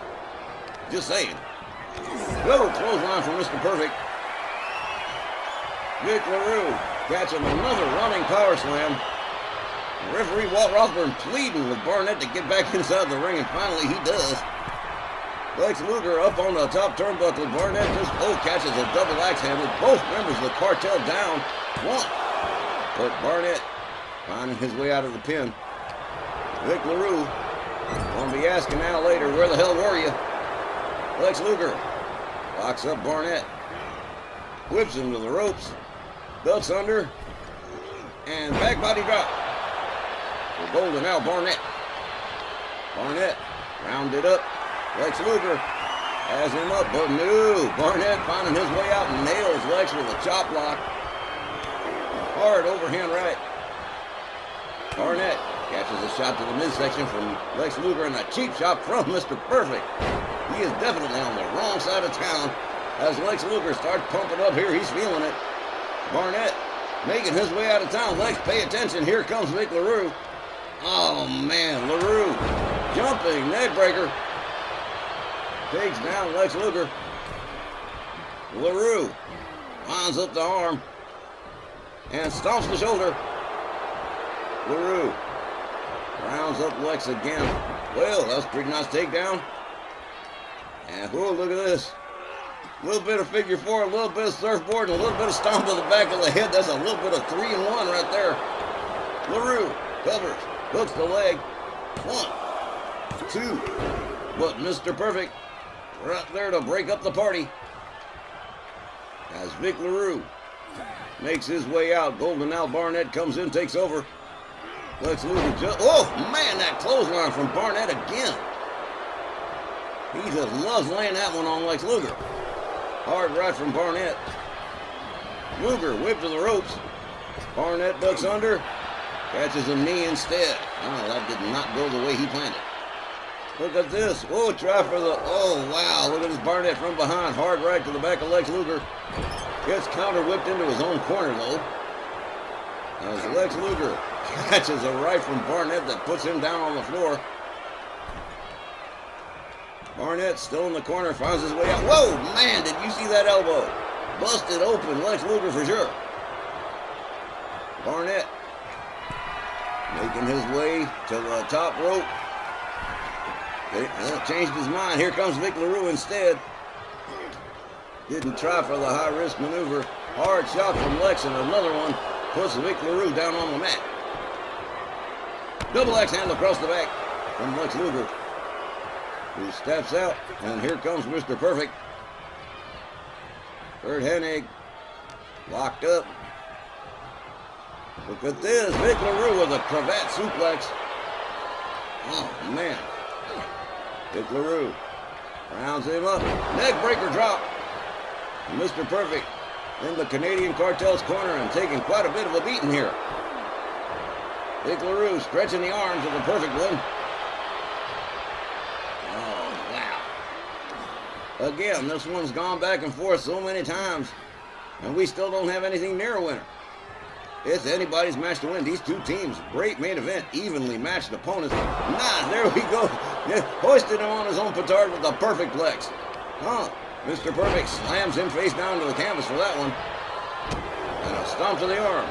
Just saying. Little clothesline from Mr. Perfect. Vic LaRue catching another running power slam. Referee Walt Rothburn pleading with Barnett to get back inside the ring, and finally he does. Lex Luger up on the top turnbuckle. Barnett just catches a double axe handle. Both members of the cartel down. One. But Barnett finding his way out of the pin. Vic LaRue gonna be asking now later, where the hell were you? Lex Luger locks up Barnett. Whips him to the ropes. Ducks under. And back body drop. For Golden Al Barnett. Barnett rounded up. Lex Luger has him up, but no. Barnett finding his way out and nails Lex with a chop block. Hard overhand right. Barnett catches a shot to the midsection from Lex Luger and a cheap shot from Mr. Perfect. He is definitely on the wrong side of town as Lex Luger starts pumping up here. He's feeling it. Barnett making his way out of town. Lex, pay attention. Here comes Vic LaRue. Oh, man. LaRue jumping neckbreaker. Takes down Lex Luger. LaRue lines up the arm and stomps the shoulder. LaRue rounds up Lex again. Well, that's a pretty nice takedown. And whoa, look at this. A little bit of figure four, a little bit of surfboard, and a little bit of stomp to the back of the head. That's a little bit of 3-in-1 right there. LaRue covers, hooks the leg. 1, 2. But Mr. Perfect right there to break up the party. As Vic LaRue makes his way out, Golden Al Barnett comes in, takes over. Lex Luger just, oh man, that clothesline from Barnett again. He just loves laying that one on Lex Luger. Hard right from Barnett. Luger whipped to the ropes. Barnett ducks under. Catches a knee instead. Oh, that did not go the way he planned it. Look at this. Oh, try for the... Oh, wow. Look at this Barnett from behind. Hard right to the back of Lex Luger. Gets counter whipped into his own corner, though. As Lex Luger catches a right from Barnett that puts him down on the floor. Barnett still in the corner, finds his way out. Whoa, man, did you see that elbow? Busted open, Lex Luger for sure. Barnett making his way to the top rope. Changed his mind. Here comes Vic LaRue instead. Didn't try for the high-risk maneuver. Hard shot from Lex, and another one puts Vic LaRue down on the mat. Double axe handle across the back from Lex Luger, who steps out, and here comes Mr. Perfect. Kurt Hennig locked up. Look at this. Vic LaRue with a cravat suplex. Oh, man. Vic LaRue rounds him up. Neck breaker drop. And Mr. Perfect in the Canadian Cartel's corner and taking quite a bit of a beating here. Vic LaRue stretching the arms of the Perfect one. Oh, wow. Again, this one's gone back and forth so many times, and we still don't have anything near a winner. It's anybody's match to win. These two teams, great main event, evenly matched opponents. Nah, there we go. Hoisted him on his own petard with the perfect flex. Huh. Mr. Perfect slams him face down to the canvas for that one. And a stomp to the arm.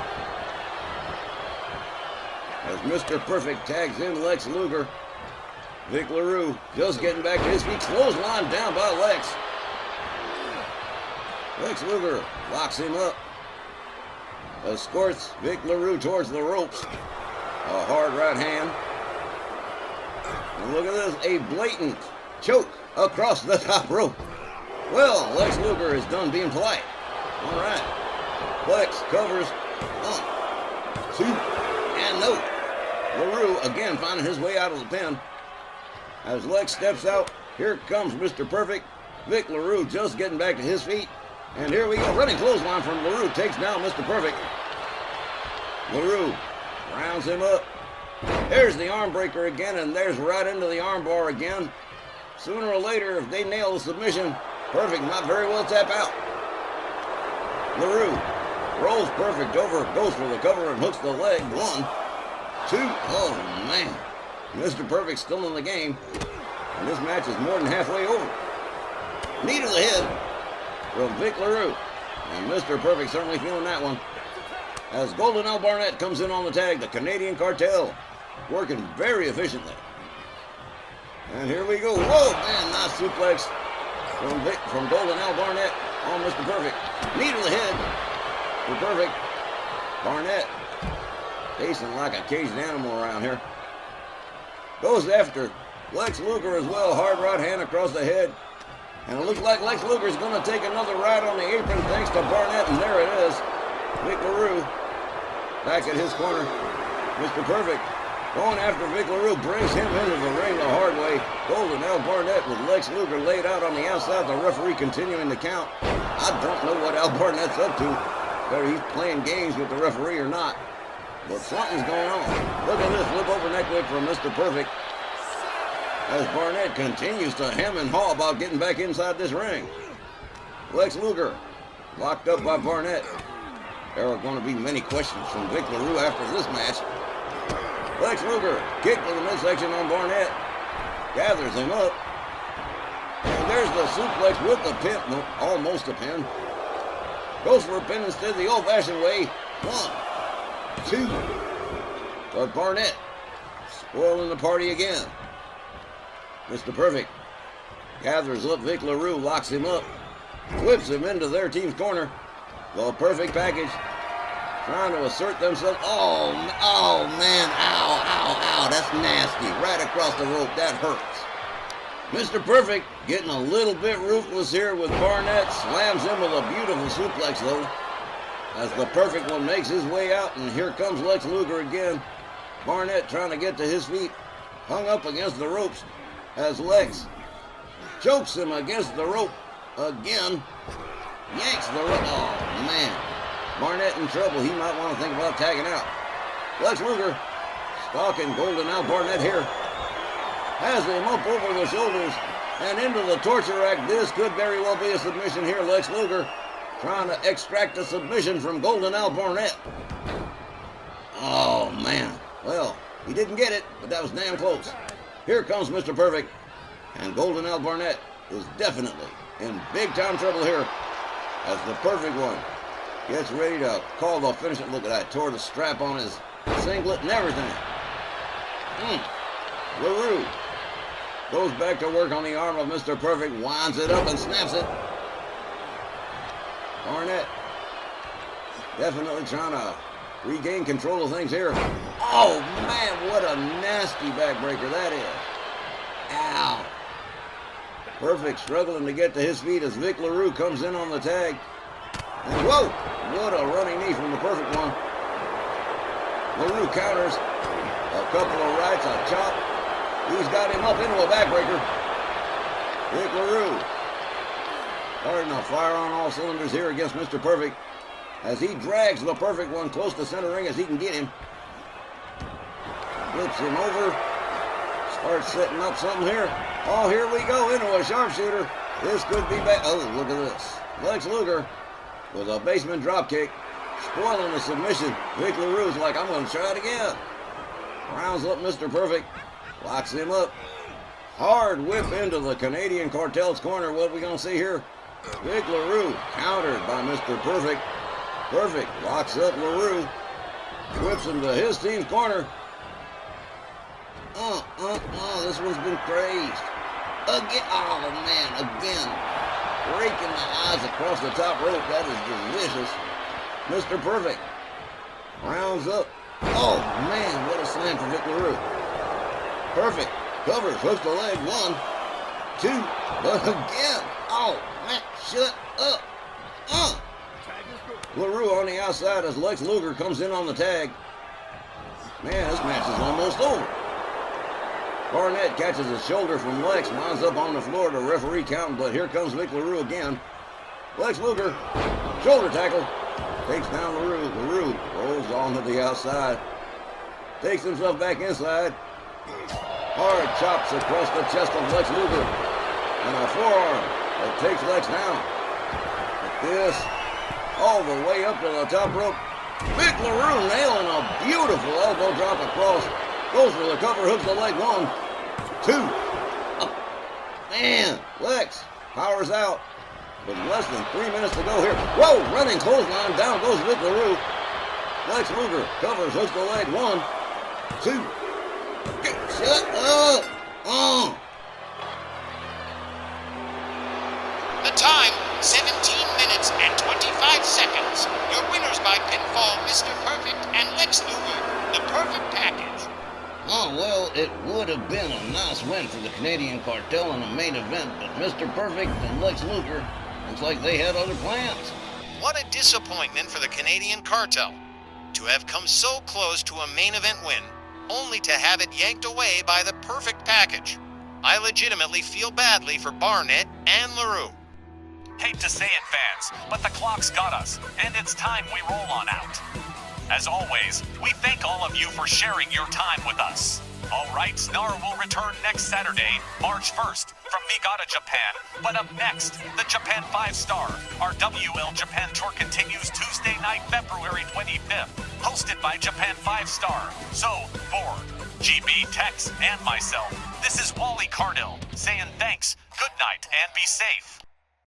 As Mr. Perfect tags in Lex Luger. Vic LaRue just getting back to his feet. Clothesline down by Lex. Lex Luger locks him up. Escorts Vic LaRue towards the ropes. A hard right hand. And look at this, a blatant choke across the top rope. Well, Lex Luger is done being polite. All right. Lex covers 1, 2, and no. LaRue again finding his way out of the pin. As Lex steps out, here comes Mr. Perfect. Vic LaRue just getting back to his feet. And here we go. Running clothesline from LaRue takes down Mr. Perfect. LaRue rounds him up. There's the arm breaker again, and there's right into the arm bar again. Sooner or later, if they nail the submission, Perfect might very well tap out. LaRue rolls Perfect over, goes for the cover, and hooks the leg. 1, 2. Oh, man. Mr. Perfect's still in the game, and this match is more than halfway over. Knee to the head from Vic LaRue, and Mr. Perfect certainly feeling that one. As Golden L. Barnett comes in on the tag, the Canadian Cartel working very efficiently. And here we go. Whoa, man, nice suplex from Golden L. Barnett on Mr. Perfect. Knee to the head for Perfect. Barnett pacing like a caged animal around here. Goes after Lex Luger as well. Hard right hand across the head. And it looks like Lex Luger is going to take another ride on the apron thanks to Barnett, and there it is. Vic LaRue back at his corner. Mr. Perfect going after Vic LaRue, brings him into the ring the hard way. Golden L. Barnett with Lex Luger laid out on the outside. The referee continuing the count. I don't know what Al Barnett's up to, whether he's playing games with the referee or not, but something's going on. Look at this flip over neck whip from Mr. Perfect, as Barnett continues to hem and haw about getting back inside this ring. Lex Luger locked up by Barnett. There are going to be many questions from Vic LaRue after this match. Lex Luger kick to the midsection on Barnett. Gathers him up. And there's the suplex with the pin. No, almost a pin. Goes for a pin instead the old-fashioned way. 1, 2. But Barnett spoiling the party again. Mr. Perfect gathers up Vic LaRue, locks him up, whips him into their team's corner. The Perfect package trying to assert themselves. Oh, man. Ow. That's nasty. Right across the rope. That hurts. Mr. Perfect getting a little bit ruthless here with Barnett. Slams him with a beautiful suplex, though, as the Perfect one makes his way out. And here comes Lex Luger again. Barnett trying to get to his feet. Hung up against the ropes as Lex chokes him against the rope again. Yanks the rope. Oh, man. Barnett in trouble. He might want to think about tagging out. Lex Luger stalking Golden Al Barnett here. Has him up over the shoulders and into the torture rack. This could very well be a submission here. Lex Luger trying to extract a submission from Golden Al Barnett. Oh, man. Well, he didn't get it, but that was damn close. Here comes Mr. Perfect. And Golden Al Barnett is definitely in big-time trouble here as the Perfect One gets ready to call the finish. Look at that. Tore the strap on his singlet and everything. LaRue goes back to work on the arm of Mr. Perfect, winds it up and snaps it. Barnett definitely trying to regain control of things here. Oh, man, what a nasty backbreaker that is. Ow. Perfect struggling to get to his feet as Vic LaRue comes in on the tag. And whoa, what a running knee from the Perfect One. LaRue counters. A couple of rights, a chop. He's got him up into a backbreaker. Vic LaRue starting to fire on all cylinders here against Mr. Perfect as he drags the Perfect One close to center ring as he can get him. Flips him over. Starts setting up something here. Oh, here we go into a sharpshooter. This could be bad. Oh, look at this. Lex Luger with a basement dropkick, spoiling the submission. Vic LaRue's like, I'm going to try it again. Rounds up Mr. Perfect, locks him up. Hard whip into the Canadian Cartel's corner. What are we going to see here? Vic LaRue countered by Mr. Perfect. Perfect locks up LaRue, whips him to his team's corner. This one's been crazed. Again, oh man, again. Raking the eyes across the top rope. That is delicious. Mr. Perfect rounds up. Oh man, what a slam for Vic LaRue. Perfect covers, hooks the leg. 1, 2, but again. Oh man, shut up. LaRue on the outside as Lex Luger comes in on the tag. Man, this match is almost over. Barnett catches his shoulder from Lex, winds up on the floor to referee counting, but here comes Vic LaRue again. Lex Luger, shoulder tackle, takes down LaRue. LaRue rolls on to the outside, takes himself back inside. Hard chops across the chest of Lex Luger, and a forearm that takes Lex down. Like this, all the way up to the top rope. Vic LaRue nailing a beautiful elbow drop across. Goes for the cover, hooks the leg. 1, 2. Oh, man, Lex powers out with less than 3 minutes to go here. Whoa, running clothesline. Down goes Vic LaRue. Lex Luger covers, hooks the leg. 1, 2. Shut up. The time, 17 minutes and 25 seconds. Your winners by pinfall, Mr. Perfect and Lex Luger, the perfect package. Oh, well, it would have been a nice win for the Canadian Cartel in the main event, but Mr. Perfect and Lex Luger looks like they had other plans. What a disappointment for the Canadian Cartel to have come so close to a main event win, only to have it yanked away by the perfect package. I legitimately feel badly for Barnett and LaRue. Hate to say it, fans, but the clock's got us, and it's time we roll on out. As always, we thank all of you for sharing your time with us. All right, Snarl will return next Saturday, March 1st, from Niigata, Japan. But up next, the Japan 5-Star, our WL Japan tour continues Tuesday night, February 25th, hosted by Japan 5-Star. So, for GB, Tex, and myself, this is Wally Cardell saying thanks, good night, and be safe.